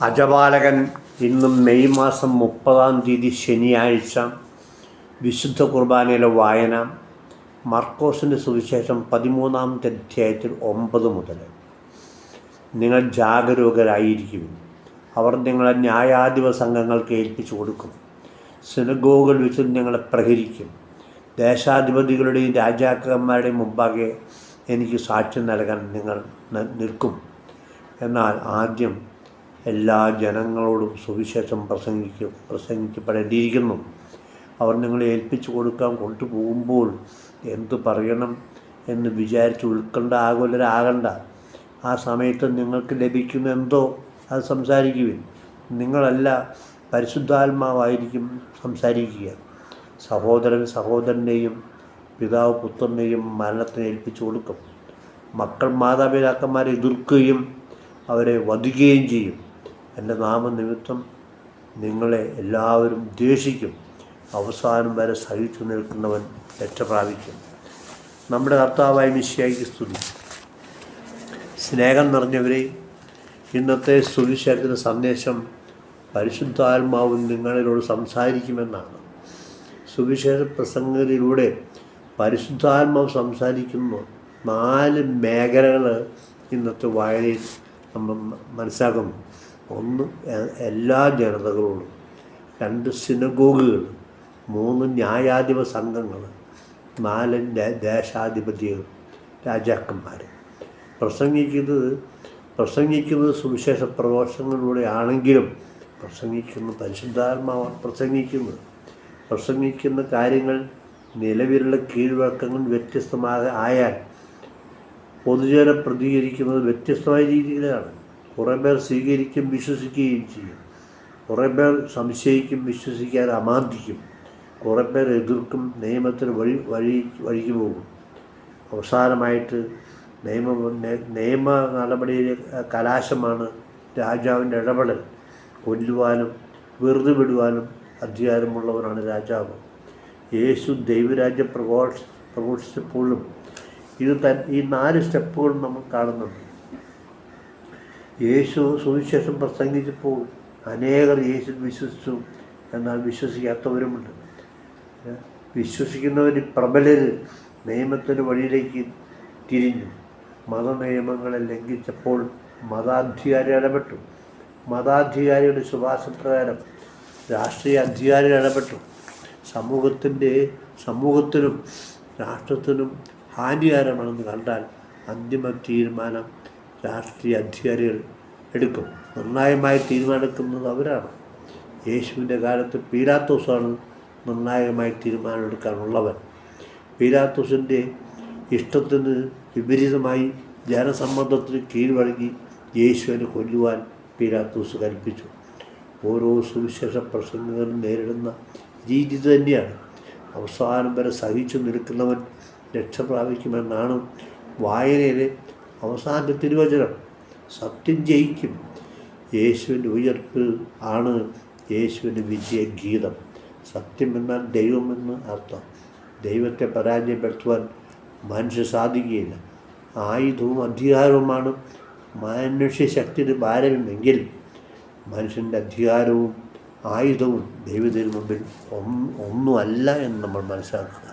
അജപാലകൻ ഇന്നും മെയ് മാസം 30 ശനിയാഴ്ച വിശുദ്ധ കുർബാനയിലെ വായന മർക്കോസിൻ്റെ സുവിശേഷം 13 അധ്യായത്തിൽ 9 മുതൽ. നിങ്ങൾ ജാഗരൂകരായിരിക്കും. അവർ നിങ്ങളെ ന്യായാധിപ സംഘങ്ങൾക്ക് ഏൽപ്പിച്ചു കൊടുക്കും. സിനഗോഗുകൾ വെച്ച് നിങ്ങളെ പ്രഹരിക്കും. ദേശാധിപതികളുടെയും രാജാക്കന്മാരുടെയും മുമ്പാകെ എനിക്ക് സാക്ഷ്യം നൽകാൻ നിങ്ങൾ നിൽക്കും. എന്നാൽ ആദ്യം എല്ലാ ജനങ്ങളോടും സുവിശേഷം പ്രസംഗിക്കപ്പെടേണ്ടിയിരിക്കുന്നു. അവർ നിങ്ങളെ ഏൽപ്പിച്ചു കൊടുക്കാൻ കൊണ്ടുപോകുമ്പോൾ എന്തു പറയണം എന്ന് വിചാരിച്ച് ആകുലരാകണ്ട. ആ സമയത്ത് നിങ്ങൾക്ക് ലഭിക്കുന്ന എന്തോ അത് സംസാരിക്കുവിൻ. നിങ്ങളല്ല, പരിശുദ്ധാത്മാവായിരിക്കും സംസാരിക്കുക. സഹോദരൻ സഹോദരനെയും പിതാവ് പുത്രനെയും മരണത്തിന് ഏൽപ്പിച്ചു കൊടുക്കും. മക്കൾ മാതാപിതാക്കന്മാരെ എതിർക്കുകയും അവരെ വധിക്കുകയും ചെയ്യും. എൻ്റെ നാമനിമിത്തം നിങ്ങളെ എല്ലാവരും ദ്വേഷിക്കും. അവസാനം വരെ സഹിച്ചു നിൽക്കുന്നവൻ രക്ഷ പ്രാപിക്കും. നമ്മുടെ കർത്താവായ മിശിഹായ്ക്ക് സ്തുതി. സ്നേഹം നിറഞ്ഞവരെ, ഇന്നത്തെ സുവിശേഷത്തിൻ്റെ സന്ദേശം പരിശുദ്ധാത്മാവ് നിങ്ങളിലോട് സംസാരിക്കുമെന്നാണ്. സുവിശേഷ പ്രസംഗത്തിലൂടെ പരിശുദ്ധാത്മാവ് സംസാരിക്കുന്ന 4 മേഖലകൾ ഇന്നത്തെ വായനയിൽ നമ്മൾ മനസ്സിലാക്കുന്നു. 1, എല്ലാ ജനതകളോടും. 2, സിനഗോഗുകൾ. 3, ന്യായാധിപ സംഘങ്ങൾ. 4, ദേശാധിപതികൾ, രാജാക്കന്മാർ. പ്രസംഗിക്കുന്നത് സുവിശേഷ പ്രഘോഷങ്ങളിലൂടെ ആണെങ്കിലും പ്രസംഗിക്കുന്നത് പരിശുദ്ധാത്മാവാണ്. പ്രസംഗിക്കുന്ന കാര്യങ്ങൾ നിലവിലുള്ള കീഴ്വഴക്കങ്ങൾ ആയാൽ പൊതുജനം പ്രതികരിക്കുന്നത് വ്യത്യസ്തമായ രീതിയിലാണ്. കുറേ പേർ സ്വീകരിക്കും, വിശ്വസിക്കുകയും ചെയ്യും. കുറേ പേർ സംശയിക്കും, വിശ്വസിക്കാൻ അമാന്തിക്കും. കുറേ പേർ എതിർക്കും, നിയമത്തിന് വഴിക്ക് പോകും. അവസാനമായിട്ട് നിയമ നടപടിയിലെ കലാശമാണ് രാജാവിൻ്റെ ഇടപെടൽ. കൊല്ലുവാനും വെറുതെ വിടുവാനും അധികാരമുള്ളവരാണ് രാജാവ്. യേശു ദൈവരാജ്യം പ്രഘോഷിച്ചപ്പോഴും ഈ 4 സ്റ്റെപ്പുകൾ നമ്മൾ കാണുന്നുണ്ട്. യേശു സുവിശേഷം പ്രസംഗിച്ചപ്പോൾ അനേകർ യേശു വിശ്വസിച്ചു. എന്നാൽ വിശ്വസിക്കാത്തവരുമുണ്ട്. വിശ്വസിക്കുന്നവർ പ്രബലർ നിയമത്തിൻ്റെ വഴിയിലേക്ക് തിരിഞ്ഞു. മതനിയമങ്ങളെ ലംഘിച്ചപ്പോൾ മതാധികാരി ഇടപെട്ടു. മതാധികാരിയുടെ ശുപാർശപ്രകാരം രാഷ്ട്രീയ അധികാരികൾ ഇടപെട്ടു. സമൂഹത്തിനും രാഷ്ട്രത്തിനും ഹാനികരമാണെന്ന് കണ്ടാൽ അന്തിമ തീരുമാനം രാഷ്ട്രീയ അധികാരികൾ എടുക്കും. നിർണായകമായി തീരുമാനമെടുക്കുന്നത് അവരാണ്. യേശുവിൻ്റെ കാലത്ത് പീലാത്തോസാണ് നിർണായകമായി തീരുമാനമെടുക്കാനുള്ളവൻ. പീലാത്തോസിൻ്റെ ഇഷ്ടത്തിന് വിപരീതമായി ജനസമ്മർദ്ദത്തിന് കീഴ്വഴങ്ങി യേശുവിനെ കൊല്ലുവാൻ പീലാത്തോസ് കൽപ്പിച്ചു. ഓരോ സുവിശേഷ പ്രസംഗങ്ങളും നേരിടുന്ന രീതി തന്നെയാണ്. അവസാനം വരെ സഹിച്ചു നിൽക്കുന്നവൻ രക്ഷ പ്രാപിക്കുമെന്നാണ് വായനയിലെ അവസാനത്തെ തിരുവചനം. സത്യം ജയിക്കും. യേശുവിൻ്റെ ഉയർപ്പ് ആണ് യേശുവിൻ്റെ വിജയഗീതം. സത്യം എന്നാൽ ദൈവമെന്ന് അർത്ഥം. ദൈവത്തെ പരാജയപ്പെടുത്തുവാൻ മനുഷ്യ സാധിക്കുകയില്ല. ആയുധവും അധികാരവുമാണ് മനുഷ്യശക്തിയുടെ ഭാരമെങ്കിൽ മനുഷ്യൻ്റെ അധികാരവും ആയുധവും ദൈവത്തിന് മുമ്പിൽ ഒന്നുമല്ല എന്ന് നമ്മൾ മനസ്സിലാക്കുക.